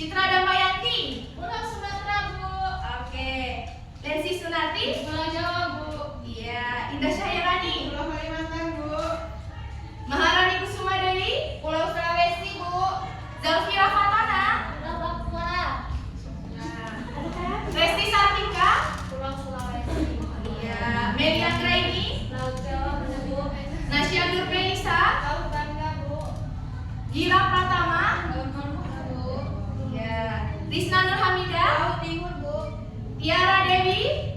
Citra Damayanti. Pulau Sumatera, Bu. Oke. Lensi Sunarti. Pulau Jawa, Bu. Iya. Indah Syairani. Pulau Kalimantan, Bu. Maharani Kusuma Dewi. Pulau Sulawesi, Bu. Zalfira Fatana. Pulau Papua. Resti Sartika. Pulau Sulawesi. Iya. Melian Graini. Pulau Jawa, Bu. Nasya Nur Melisa. Laut Bangka, Bu. Gira Pratama. Laut Maluku, Bu. Iya. Risna Nur Hamida. Laut Timur, Bu. Tiara Dewi.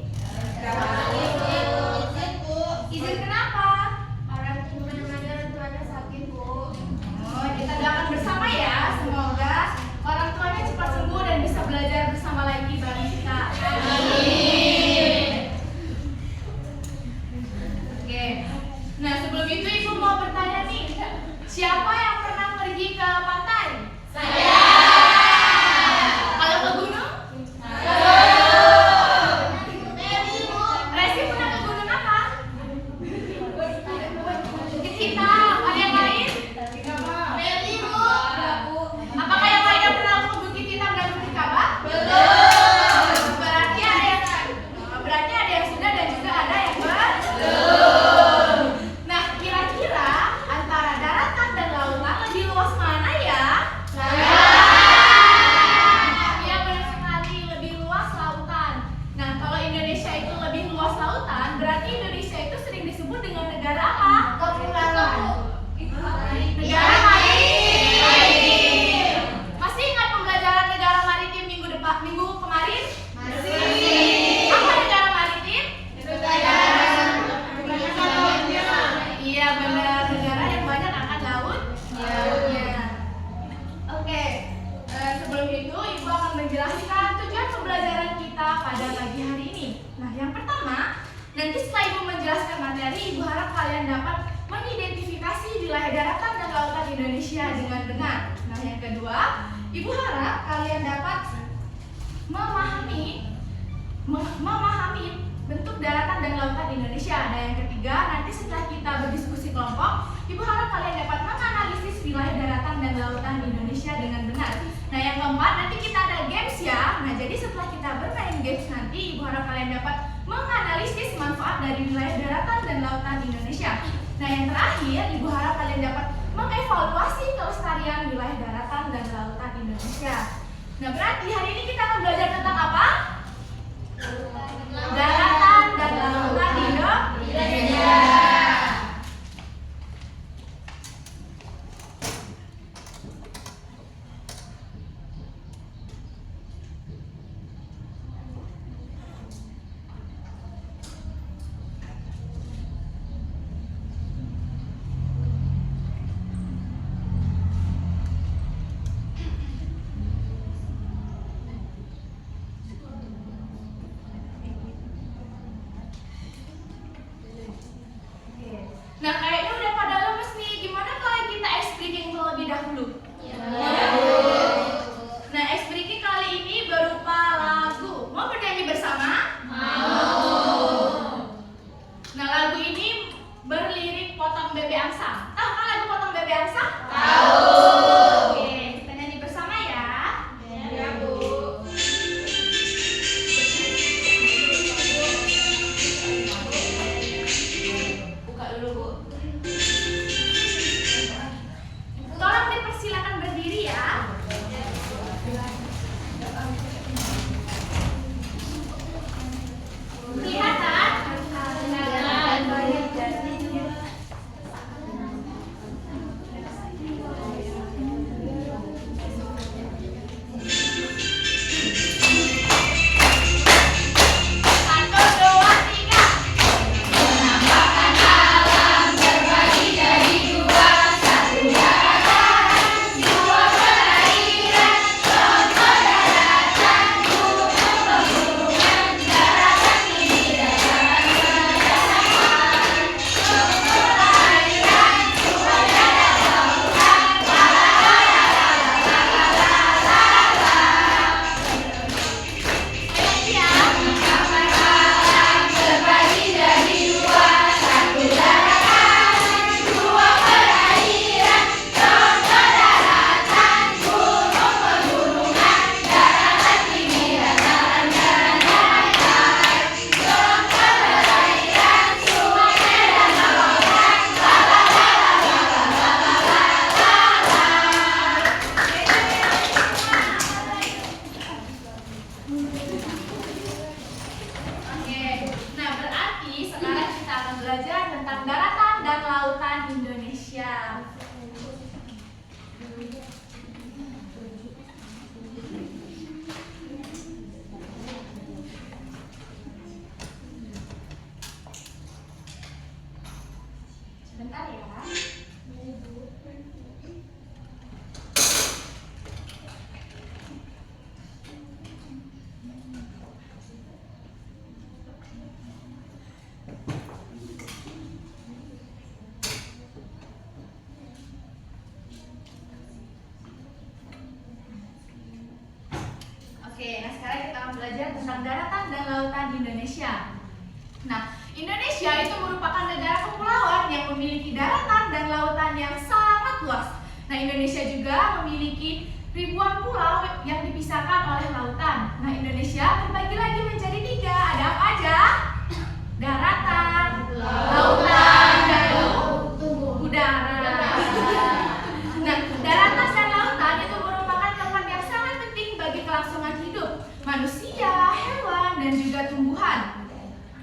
Izin, Bu. Izin kenapa? Orang tuanya sakit, Bu. Oh, kita doakan bersama ya. Semoga orang tuanya cepat sembuh dan bisa belajar bersama lagi bareng kita. Amin. Oke. Nah, sebelum itu Ibu mau bertanya nih, siapa yang pernah pergi ke pantai? Saya. Kalau ke gunung? Meli, Bu. Resti pernah ke gunung apa? Bukit Hitam. Ada yang lain? Meli, Bu. Apakah yang lainnya pernah ke Bukit Hitam dan Bukit Kaba? Belum. Berarti ada yang sudah dan juga ada yang belum. Nah, kira-kira antara daratan dan lautan lebih luas mana ya? Iya, benar sekali, lebih luas lautan. Nah, kalau Indonesia itu lebih luas lautan, berarti Indonesia itu sering disebut dengan negara apa? Negara maritim. Masih ingat pembelajaran negara maritim minggu kemarin? Apa negara maritim? Iya benar, negara yang banyak akan lautnya. Oke, sebelum itu Ibu akan menjelaskan tujuan pembelajaran kita pada pagi hari ini. Nah, yang pertama, nanti setelah Ibu menjelaskan materi, Ibu harap kalian dapat mengidentifikasi wilayah daratan dan lautan Indonesia dengan benar. Nah, yang kedua, Ibu harap kalian dapat memahami bentuk daratan dan lautan Indonesia. Dan yang ketiga, nanti setelah kita berdiskusi kelompok, Ibu harap kalian dapat menganalisis wilayah daratan dan lautan Indonesia dengan benar. Nah, yang keempat, nanti kita ada games ya. Nah, jadi setelah kita bermain games nanti, Ibu harap kalian dapat menganalisis manfaat dari wilayah daratan dan lautan Indonesia. Nah, yang terakhir, Ibu harap kalian dapat mengevaluasi kelestarian wilayah daratan dan lautan Indonesia. Nah, berarti hari ini kita akan belajar tentang apa? Daratan dan lautan Indonesia. Oke, nah sekarang kita akan belajar tentang daratan dan lautan di Indonesia. Nah, Indonesia itu merupakan negara kepulauan yang memiliki daratan dan lautan yang sangat luas. Nah, Indonesia juga memiliki ribuan pulau yang dipisahkan oleh lautan. Nah, Indonesia terbagi lagi menjadi 3. Ada apa aja? Daratan, lautan, dan udara. Nah, daratan dan lautan itu merupakan tempat yang sangat penting bagi kelangsungan hidup manusia, hewan, dan juga tumbuhan.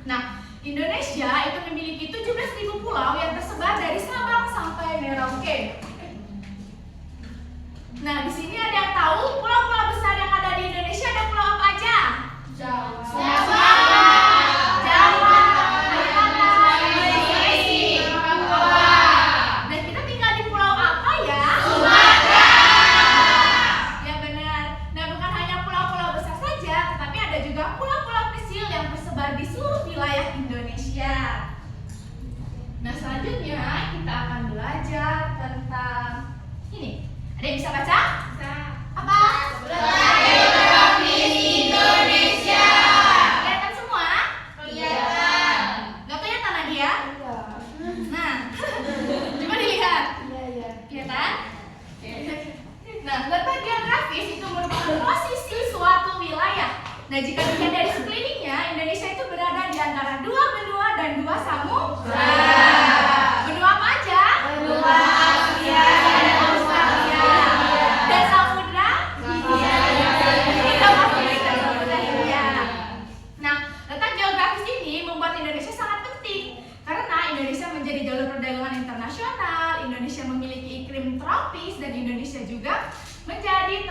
Nah, Indonesia itu memiliki 17.000 pulau yang tersebar dari Sabang sampai Merauke. Nah, di sini ada yang tahu pulau-pulau besar yang ada di Indonesia ada pulau apa aja? Jawa, Sulawesi, Papua. Dan kita tinggal di pulau apa ya? Sumatera. Ya benar. Nah, bukan hanya pulau-pulau besar saja, tetapi ada juga pulau-pulau kecil yang tersebar di seluruh wilayah Indonesia. Nah, selanjutnya kita akan belajar tentang ini. Ada yang bisa baca? Bisa. Apa? Letak geografis Indonesia. Kelihatan semua? Kelihatan. Gak kelihatan lagi ya? Nah, coba dilihat. Kelihatan? Nah, letak geografis itu merupakan posisi suatu wilayah. Nah, jika dilihat dari sekelilingnya, Indonesia itu berada di antara 2 benua dan 2 samudra. Benua apa aja? Benua Asia dan Australia. Dan samudra? Kita masih di samudra Hindia. Nah, letak geografis ini membuat Indonesia sangat penting karena Indonesia menjadi jalur perdagangan internasional. Indonesia memiliki iklim tropis dan Indonesia juga menjadi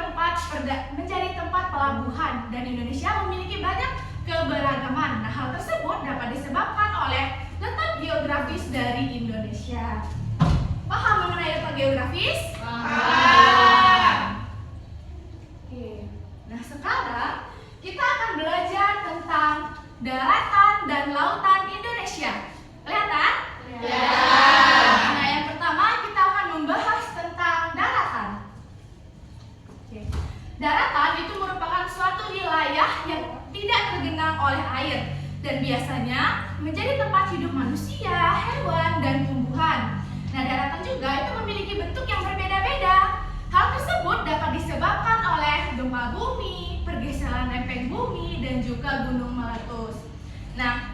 tempat pelabuhan dan Indonesia memiliki banyak keberagaman. Nah, hal tersebut dapat disebabkan oleh letak geografis dari Indonesia. Paham mengenai letak geografis? Paham. Oke. Nah, sekarang kita akan belajar tentang daratan dan lautan Indonesia. Kelihatan? Kelihatan. Nah, yang pertama kita akan membahas tentang daratan. Oke. Daratan itu merupakan suatu wilayah yang tidak tergenang oleh air dan biasanya menjadi tempat hidup manusia, hewan, dan tumbuhan. Nah, daratan juga itu memiliki bentuk yang berbeda-beda. Hal tersebut dapat disebabkan oleh gempa bumi, pergeseran lempeng bumi, dan juga gunung meletus. Nah,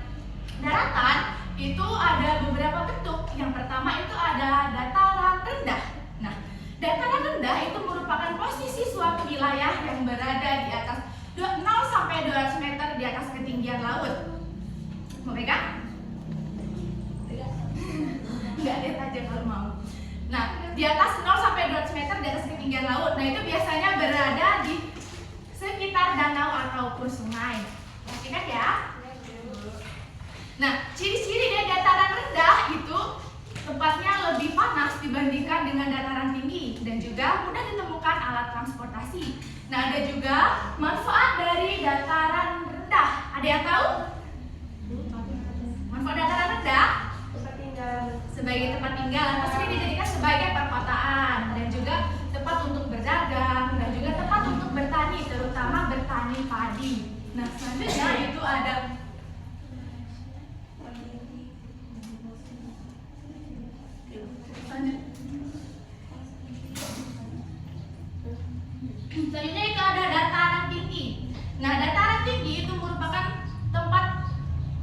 daratan itu ada beberapa bentuk. Yang pertama itu ada dataran rendah. Nah, dataran rendah itu merupakan posisi suatu wilayah yang berada di atas 0 sampai 200 meter di atas ketinggian laut. Mau pegang? Enggak, lihat aja kalau mau. Nah, di atas 0 sampai 200 meter di atas ketinggian laut. Nah, itu biasanya berada di sekitar danau ataupun sungai. Perhatikan ya. Nah, ciri-ciri dari dataran rendah itu tempatnya lebih panas dibandingkan dengan dataran tinggi dan juga mudah ditemukan alat transportasi. Nah, ada juga manfaat dari dataran rendah. Ada yang tahu? Manfaat dataran rendah? Sebagai tempat tinggal atau sering dijadikan sebagai perkotaan dan juga tempat untuk berdagang dan juga tempat untuk bertani, terutama bertani padi. Nah, selanjutnya itu ada selanjutnya itu ada dataran tinggi. Nah, dataran tinggi itu merupakan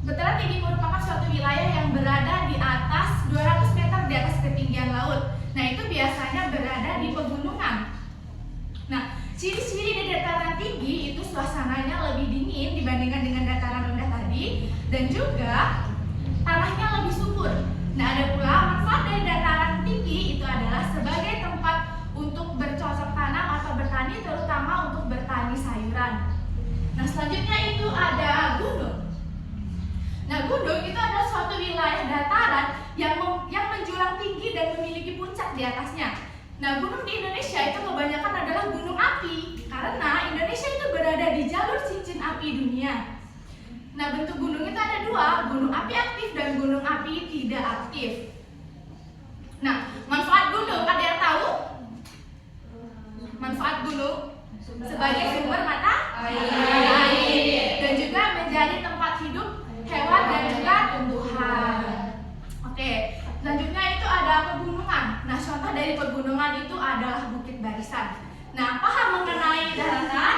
dataran tinggi merupakan suatu wilayah yang berada di atas 200 meter di atas ketinggian laut. Nah, itu biasanya berada di pegunungan. Nah, ciri-ciri dari dataran tinggi itu suasananya lebih dingin dibandingkan dengan dataran rendah tadi dan juga tanahnya lebih subur. Nah, ada pula manfaat dari dataran tinggi itu adalah sebagai tempat untuk bercocok tanam atau bertani, terutama untuk bertani sayuran. Nah, selanjutnya itu ada gunung. Nah, gunung itu adalah suatu wilayah dataran yang menjulang tinggi dan memiliki puncak di atasnya. Nah, gunung di Indonesia itu kebanyakan adalah gunung api karena Indonesia itu berada di jalur cincin api dunia. Nah, bentuk gunung itu ada 2, gunung api aktif dan gunung api tidak aktif. Nah, manfaat gunung ada yang tahu? Manfaat gunung sebagai sumber mata Air. Dan juga menjadi tempat hidup hewan dan juga tumbuhan. Oke, selanjutnya itu ada pegunungan. Nah, contoh dari pegunungan itu adalah Bukit Barisan. Nah, paham mengenai daratan?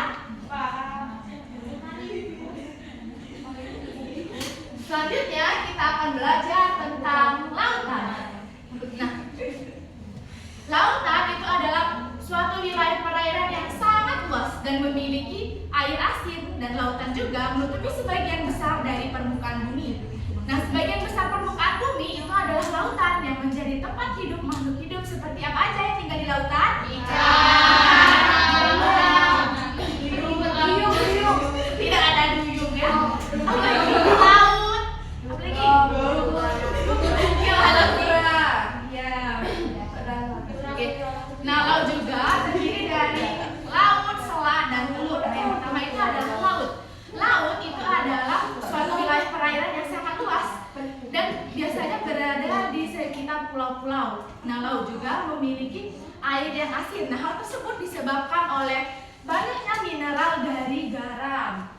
Selanjutnya kita akan belajar tentang lautan. Nah, lautan itu adalah suatu wilayah perairan yang sangat luas dan memiliki air asin, dan lautan juga menutupi sebagian besar dari permukaan bumi. Nah, sebagian besar permukaan bumi itu adalah lautan yang menjadi tempat hidup makhluk hidup seperti apa aja yang tinggal di lautan? Duyung. Tidak ada duyung ya. Apalagi di laut. Oke. Nah, laut juga terdiri dari laut, selat, dan telur. Nah, yang pertama itu adalah laut. Laut itu adalah suatu wilayah perairan yang sangat luas dan biasanya berada di sekitar pulau-pulau. Nah, laut juga memiliki air yang asin. Nah, hal tersebut disebabkan oleh banyaknya mineral dari garam.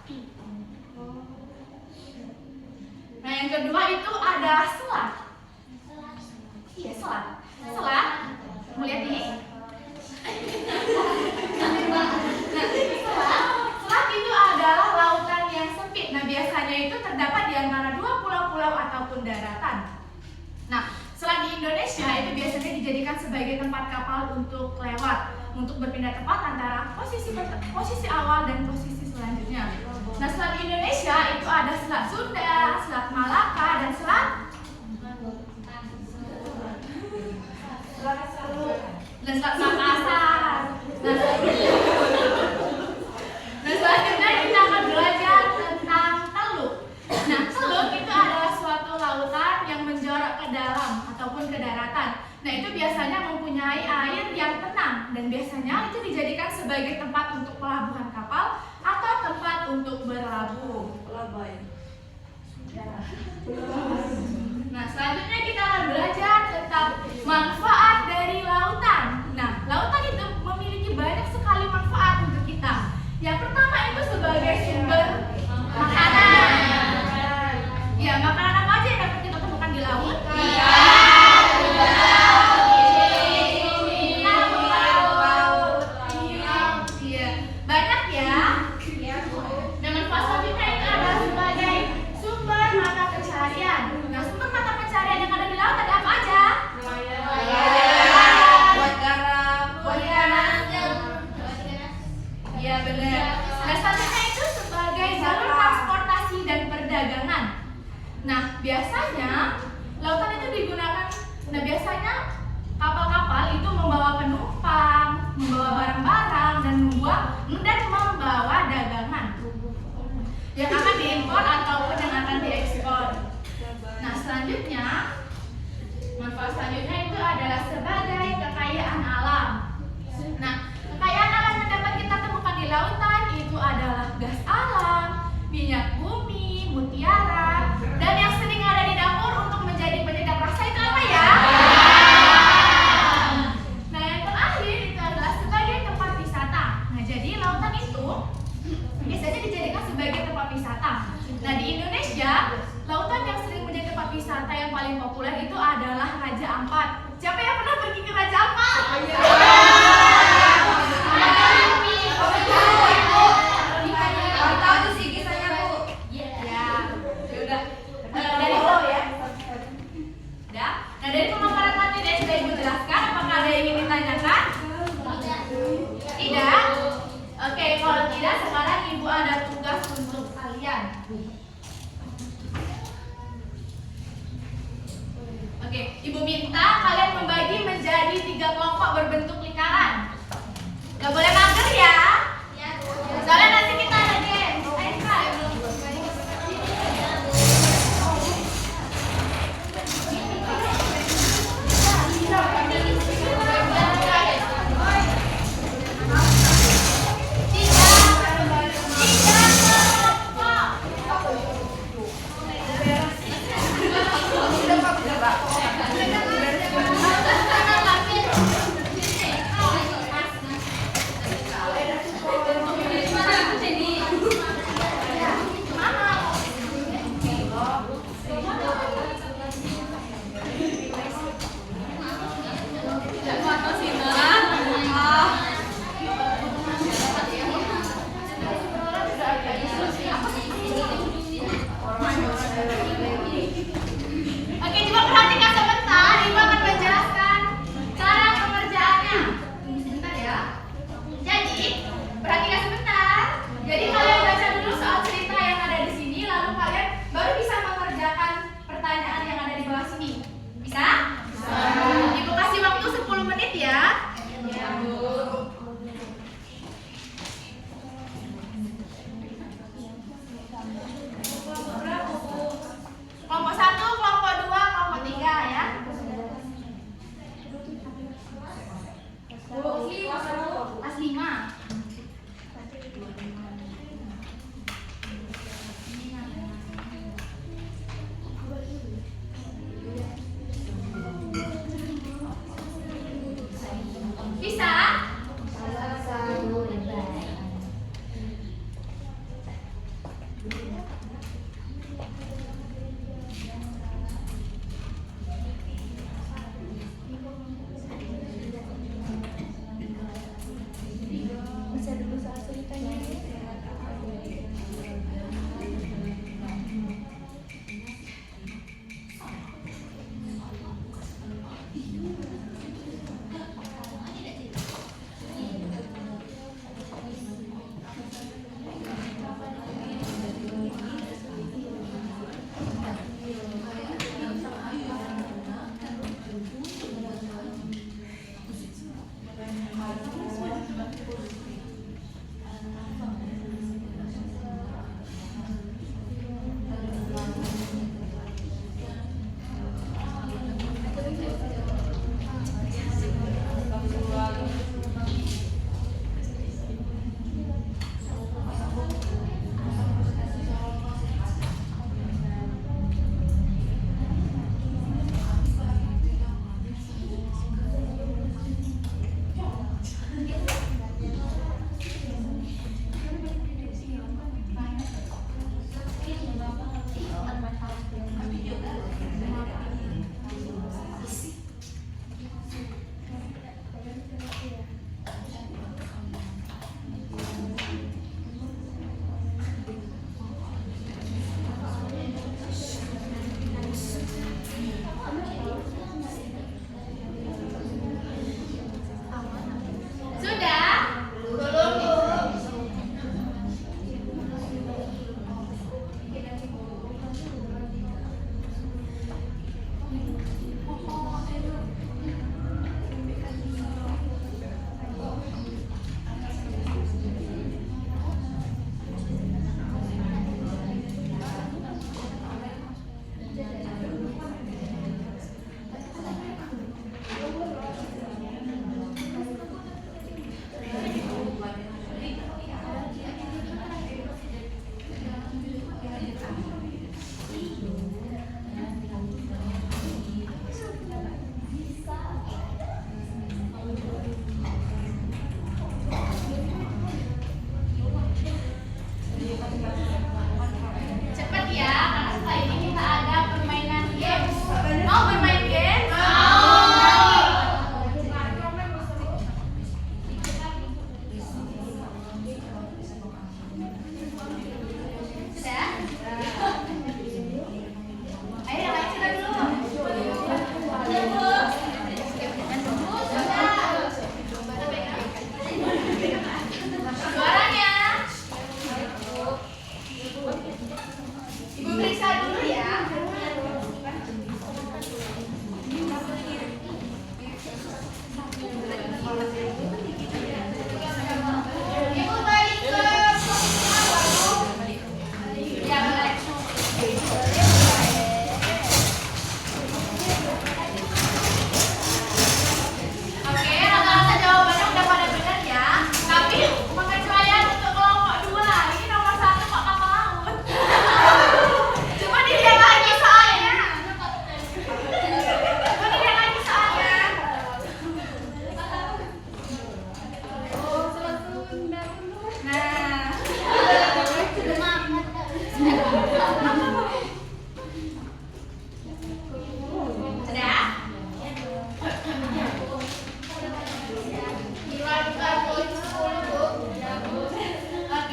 Nah, yang kedua itu ada selat. Iya, selat. Selat. Mau lihat ini? Selat itu adalah lautan yang sempit. Nah, biasanya itu terdapat di antara dua pulau-pulau ataupun daratan. Nah, selat di Indonesia itu biasanya dijadikan sebagai tempat kapal untuk lewat, untuk berpindah tempat antara posisi awal dan posisi selanjutnya. Nah, selat di Indonesia itu ada Selat Sunda, Selat Malaka, dan Selat Makassar. Nah, selanjutnya kita akan belajar tentang Teluk. Nah, Teluk itu adalah suatu lautan yang menjorok ke dalam ataupun ke daratan. Nah, itu biasanya mempunyai air yang tenang dan biasanya itu dijadikan sebagai tempat untuk pelabuhan kapal atau tempat untuk berlabuh. Nah, selanjutnya kita akan belajar tentang manfaat dari lautan. Nah, lautan itu memiliki banyak sekali manfaat untuk kita. Yang pertama itu sebagai sumber makanan. Ya, makanan apa aja yang dapat kita temukan di laut? Iya, banyak ya. Dan manfaat selanjutnya itu adalah sebagai sumber mata pencaharian. Nah, sumber mata pencaharian yang ada di laut ada apa aja? Buat garam. Iya, benar. Nah, selanjutnya itu sebagai jalur transportasi dan perdagangan. Nah, biasanya lautan itu digunakan. Nah, biasanya kapal-kapal itu membawa penumpang, membawa barang-barang, dan membawa dagangan yang akan diimpor ataupun yang akan diekspor. Nah, selanjutnya manfaat selanjutnya itu adalah sebagai kekayaan alam. Nah, kekayaan alam yang dapat kita temukan di lautan itu adalah gas alam, minyak bumi, mutiara, dan yang sering ada di dapur untuk menjadi penyedap rasa itu apa ya? Nah, yang terakhir itu adalah sebagai tempat wisata. Nah, jadi lautan itu biasanya dijadikan sebagai tempat wisata. Nah, di Indonesia, lautan yang sering menjadi tempat wisata yang paling populer itu adalah Raja Ampat. Siapa yang pernah pergi ke Raja Ampat? Nah, dari pemaparan materi yang sudah Ibu jelaskan, apakah ada yang ingin ditanyakan? Tidak? Oke, kalau tidak, sekarang Ibu ada tugas untuk kalian. Oke, Ibu minta kalian membagi menjadi 3 kelompok berbentuk lingkaran. Gak boleh mager ya? Soalnya nanti kita ada game. Ayo, Kak. Tiga kelompok.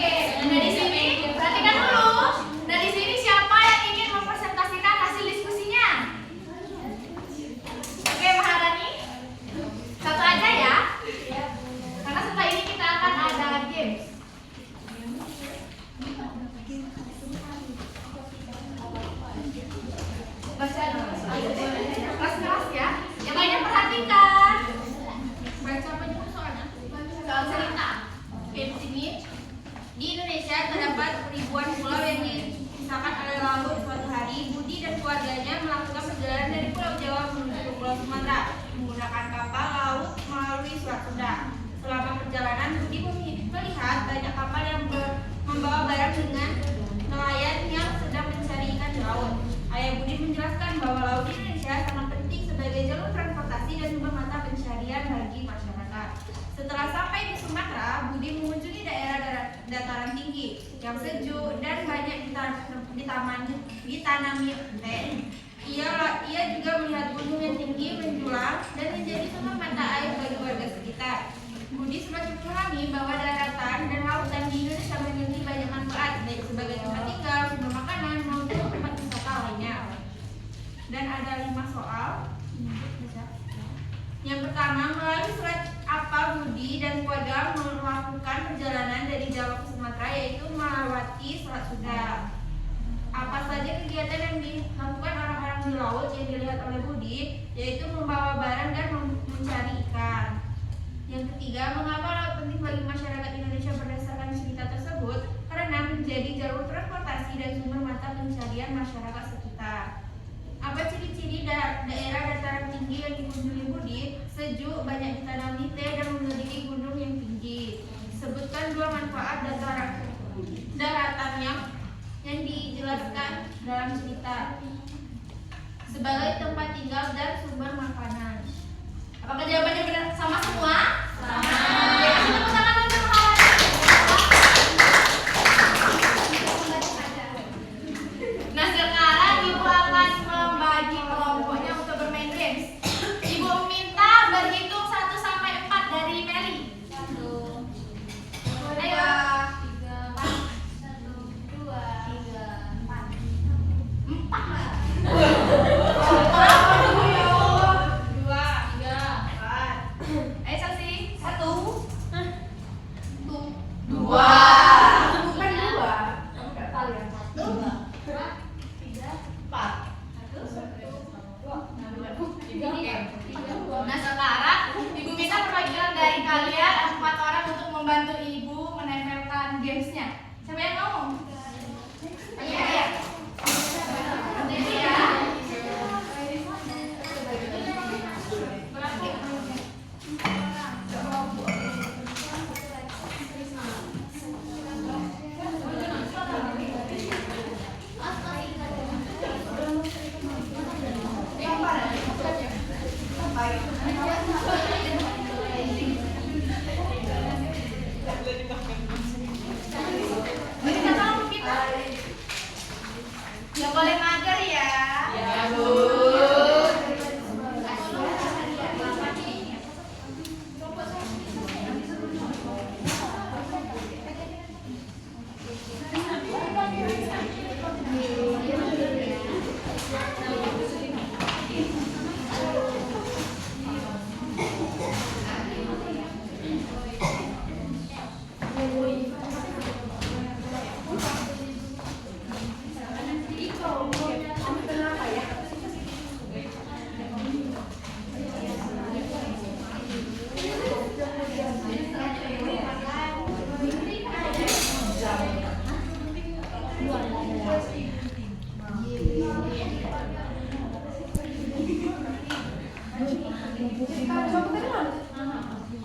Oke, nah di sini perhatikan dulu. Nah di sini siapa yang ingin mempresentasikan hasil diskusinya? Oke, Maharani. Satu aja ya. Karena setelah ini kita akan ada games. Keras-keras ya. Yang lainnya perhatikan. Baca apa juga soalnya? Soal cerita. Oke, di sini di Indonesia terdapat ribuan pulau yang dipisahkan oleh laut. Suatu hari, Budi dan keluarganya melakukan perjalanan dari Pulau Jawa menuju ke Pulau Sumatera menggunakan kapal laut melalui Selat Sunda. Selama perjalanan, Budi melihat banyak kapal yang membawa barang dengan nelayan yang sedang mencari ikan di laut. Ayah Budi menjelaskan bahwa laut di Indonesia sangat penting sebagai jalur transportasi dan sumber mata pencarian bagi masyarakat. Setelah sampai di Sumatera, Budi mengunjungi daerah dataran tinggi yang sejuk dan banyak ditanami teh. Ia juga melihat gunung yang tinggi menjulang dan menjadi sumber mata air bagi warga sekitar. Budi semakin memahami bahwa daratan dan lautan di Indonesia memiliki banyak manfaat, baik sebagai tempat tinggal, sumber makanan, maupun tempat wisata lainnya. Dan ada 5 soal. Yang pertama, melalui surat apa Budi dan keluarga melakukan perjalanan dari Jawa ke Sumatera, yaitu melewati Selat Sunda. Apa saja kegiatan yang dilakukan orang-orang di laut yang dilihat oleh Budi, yaitu membawa barang dan mencari ikan. Yang ketiga, mengapa laut penting bagi masyarakat Indonesia berdasarkan cerita tersebut? Karena menjadi jalur transportasi dan sumber mata pencarian masyarakat sekitar. Apa ciri-ciri daerah dataran tinggi yang dikunjungi Budi? Sejuk, banyak ditanami teh, dan memiliki gunung yang tinggi. Sebutkan 2 manfaat daratan yang dijelaskan dalam cerita sebagai tempat tinggal dan sumber makanan. Apakah jawabannya benar sama semua? Sama. Oke, tepuk tangan untuk Maharani. Nah, sekarang Ibu akan membagi kelompoknya untuk bermain games. Ibu minta berhitung 1 sampai 4 dari Meli. 1. Ayo. 3, 4. 1, 2, 3, 4. 4. Nah sekarang Ibu minta perwakilan dari kalian 4 orang untuk membantu Ibu menempelkan gamesnya. Siapa yang mau? Iya. Jadi ya. Nggak boleh mager ya. Ya Bu.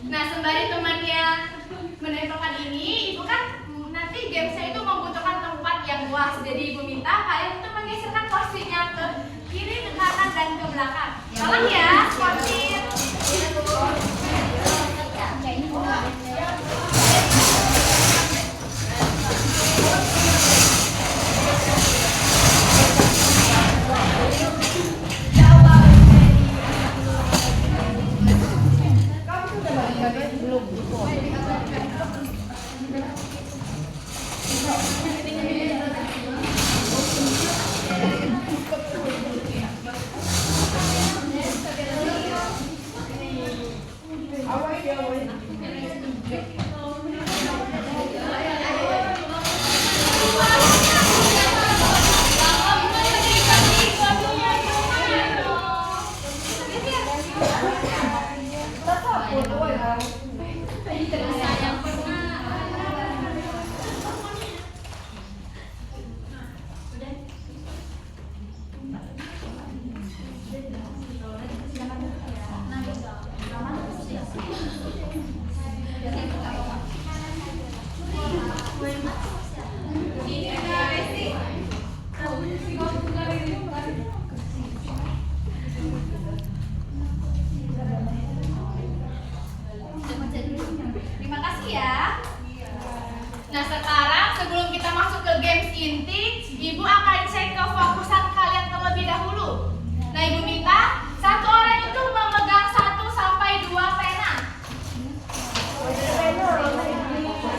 Nah, sembari temannya menentukan ini, Ibu kan nanti gamesnya itu membutuhkan tempat yang luas. Jadi Ibu minta kalian untuk menggeserkan kursinya ke kiri, ke kanan, dan ke belakang. Tolong ya, kursi. Nah sekarang sebelum kita masuk ke games inti, Ibu akan cek kefokusan kalian terlebih dahulu. Nah Ibu minta satu orang itu memegang 1 sampai 2 pena.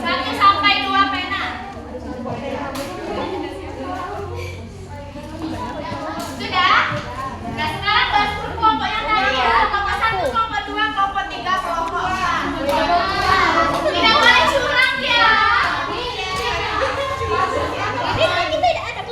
1 sampai 2 pena. Sudah? Nah sekarang bahas kelompok yang tadi ya. Kelompok 1, kelompok 2, kelompok 3, kelompok 4. Tidak boleh curang ya. Ini tidak ada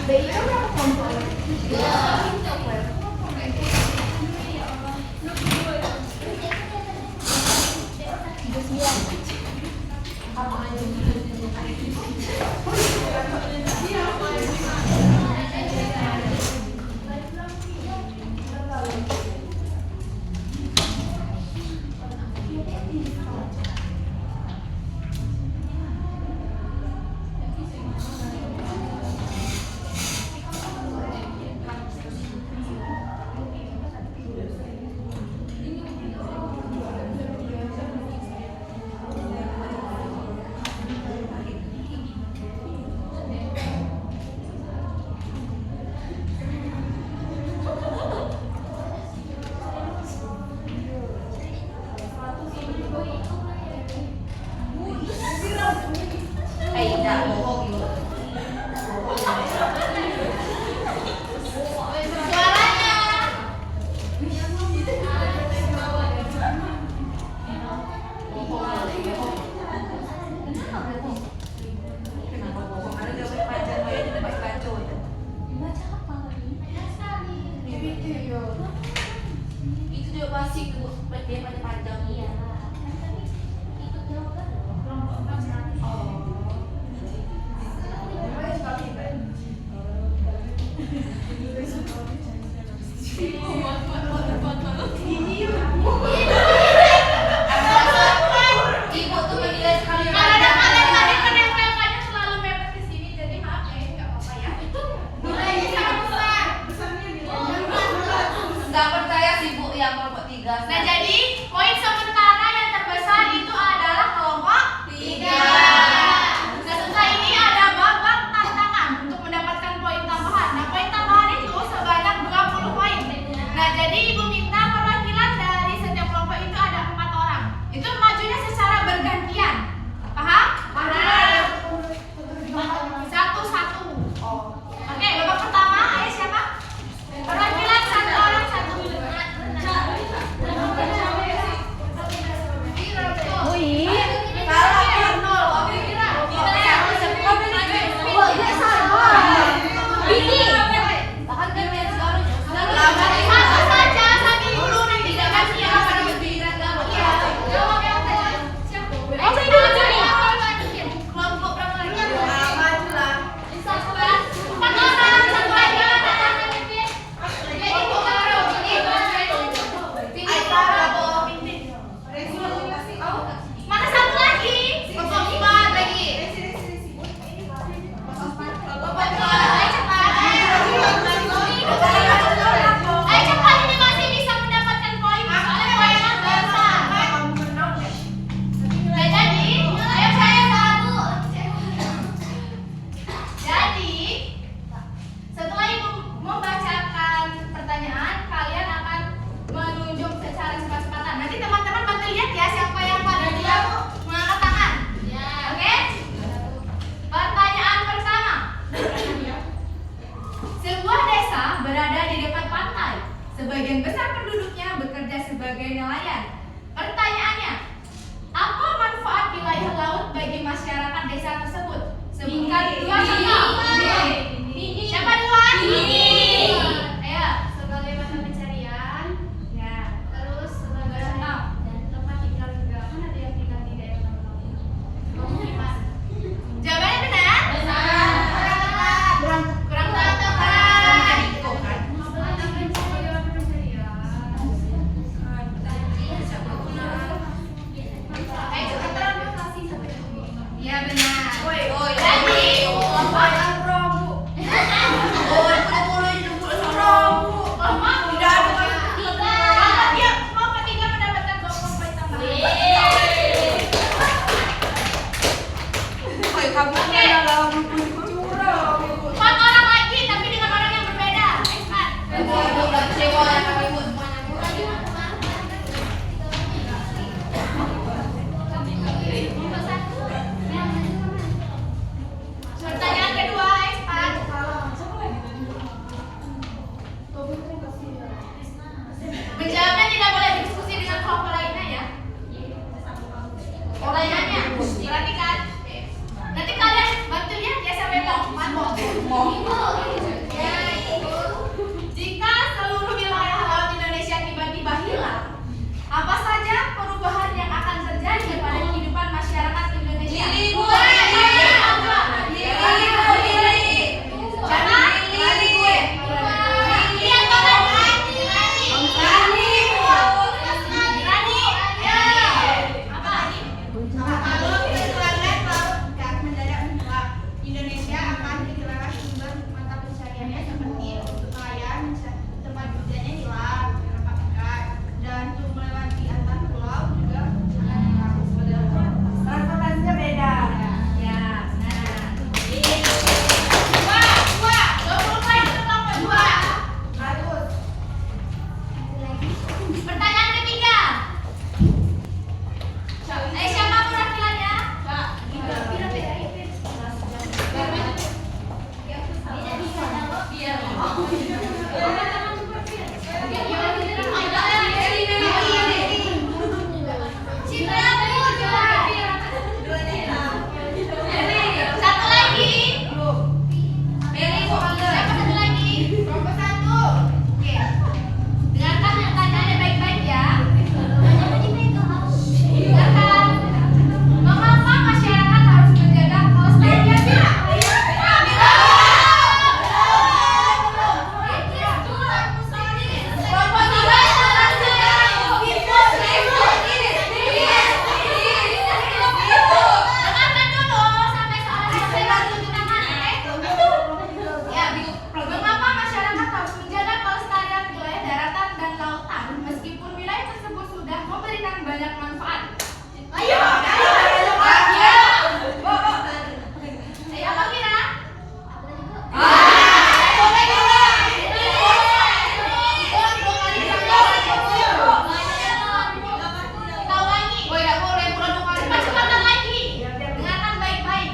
BI kan berapa kelompok? Tidak bohong yuk. Itu dia pasti dia panjang iya. Ibu tuh menilai sekali. Karena kalian tadi menempelkannya selalu mepet ke sini, jadi maaf ya, nggak apa-apa ya. Nilainya sangat besar. Nggak percaya sih Bu yang kelompok 3. Nah, jadi poin sementara yang terbesar itu adalah kelompok 3. Nah, setelah ini ada babak tantangan untuk mendapatkan poin tambahan. Nah, poin tambahan itu sebanyak 20 poin. Nah, jadi Ibu minta perwakilan dari setiap kelompok itu ada 4 orang. Itu majunya secara bergantian. Paham? Paham. Satu-satu. Oke, babak pertama, ayo siapa? Perwakilan 1 orang 1. Satu saja, sambil dulu nanti ganti yang pada berpikiran kamu. Iya. Jawab yang tadi. Siapa? Saya dulu kelompok berapa lagi? Satu kan? 4 orang, 1 aja. Kelompok baru. Mana satu lagi? Kelompok 4 lagi. Ayo cepat. Ayo cepat, ini masih bisa mendapatkan poin. Soalnya poinnya besar. Nah, jadi, ayo saya satu. Jadi, setelah Ibu membacakan pertanyaan, kalian akan menunjuk secara cepat-cepatan. Nanti teman-teman bantu lihat ya siapa yang pada dia mengangkat tangan. Oke? Pertanyaan pertama. Sebuah desa berada di dekat pantai. Sebagian besar penduduknya bekerja sebagai nelayan. Pertanyaannya, apa manfaat wilayah laut bagi masyarakat desa tersebut? Sebutkan 2 contoh. Siapa duluan? Ayo. Sebagai mata pencarian, Ya. terus sebagai Contoh. tempat tinggal juga. Kan ada yang tinggal di daerah laut. Pemukiman. Jawabannya benar? Kurang tepat. Mata pencarian. kehilangan sumber mata pencahariannya seperti untuk nelayan tempat kerjanya hilang karena ikan, dan untuk melewati antar pulau juga sangat harus Transportasinya beda. Ya, benar. Dua, 20 poin untuk kelompok 2. Bagus. Pertanyaan ketiga. Siapa perwakilannya? Satu lagi. Siapa satu lagi? Kelompok 1. Oke. Dengarkan pertanyaannya baik-baik ya. Dengarkan. Mengapa masyarakat harus menjaga kelestarian kelompok 3 dengarkan dulu sampai soalnya saya bantu tangan, oke? Ya, mengapa masyarakat harus menjaga kelestarian wilayah daratan dan lautan meskipun wilayah tersebut sudah memberikan banyak manfaat? Ayo, apa kira? Kita ulangi. Cepat-cepatan lagi. Dengarkan baik-baik.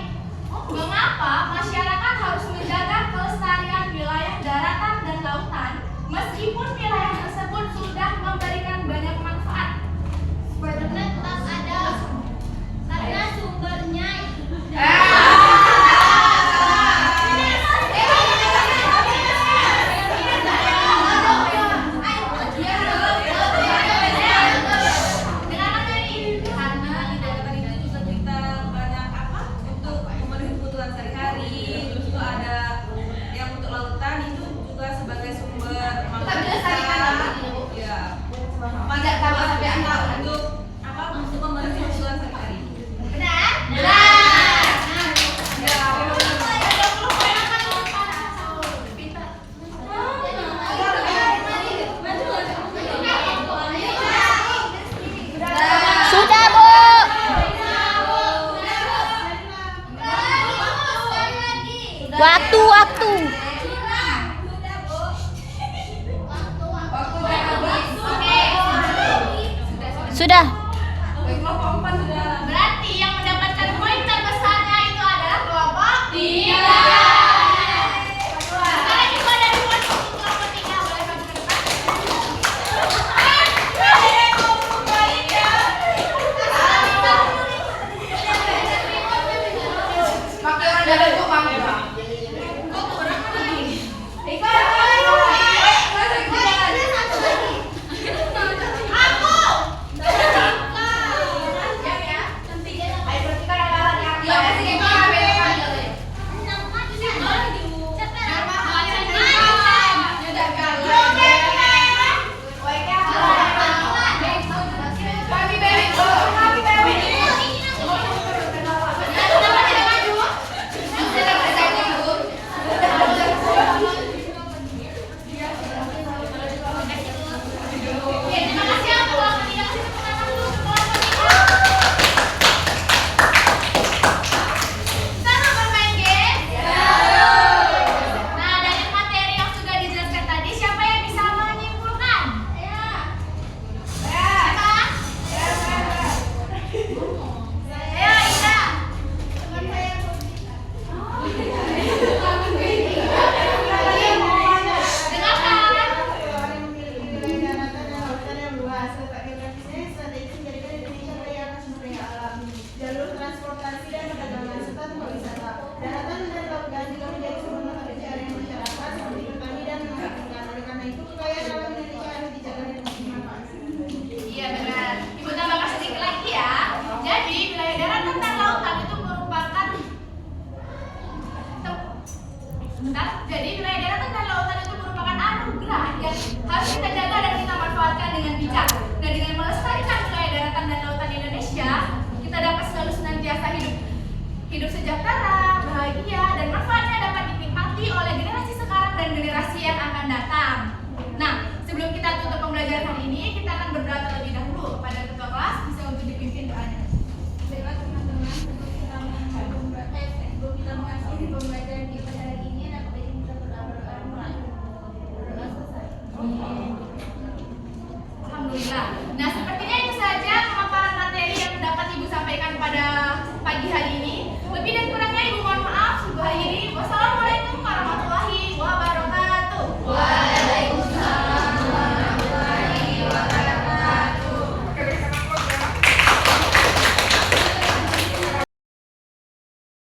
Mengapa masyarakat harus menjaga kelestarian wilayah daratan dan lautan meskipun wilayah tersebut sudah memberikan banyak manfaat? Karena sumbernya Dengarkan ini. Karena di daratan itu juga kita banyak untuk memenuhi kebutuhan sehari-hari. Terus itu ada yang untuk lautan itu juga sebagai sumber makanan kita. Ya. Banyak tambah sampai angka untuk untuk memenuhi kebutuhan sehari-hari. Benar? Ya. 20 poin akan pintar. Sudah, Bu. Waktu. Sudah. Berarti yang mendapatkan poin terbesarnya itu adalah kelompok 3. Sekarang itu ada 2 untuk kelompok 3. Boleh maju ke depan? Pakai orang dalam kok kamu? Terima kasih ya untuk kelompok 3. Kasih tepuk tangan dulu untuk kelompok 3. Sama bermain game? Nah, dari materi yang sudah dijelaskan tadi, siapa yang bisa menyimpulkan? Siapa? Ayo, Ida. jalur transportasi dan perdagangan serta tempat wisata. Daratan dan lautan juga menjadi sumber mata pencaharian masyarakat seperti petani dan nelayan ikan. Oleh karena itu kekayaan alam Indonesia harus dijaga dan dimanfaatkan. Iya benar. Ibu tambahkan sedikit lagi ya. Jadi wilayah daratan dan lautan itu merupakan sebentar. Jadi wilayah daratan dan lautan itu merupakan anugerah yang harus kita jaga dan kita manfaatkan dengan bijak. Dan dengan melestarikan wilayah daratan dan lautan Indonesia, kita dapat selalu senantiasa hidup sejahtera, bahagia, dan manfaatnya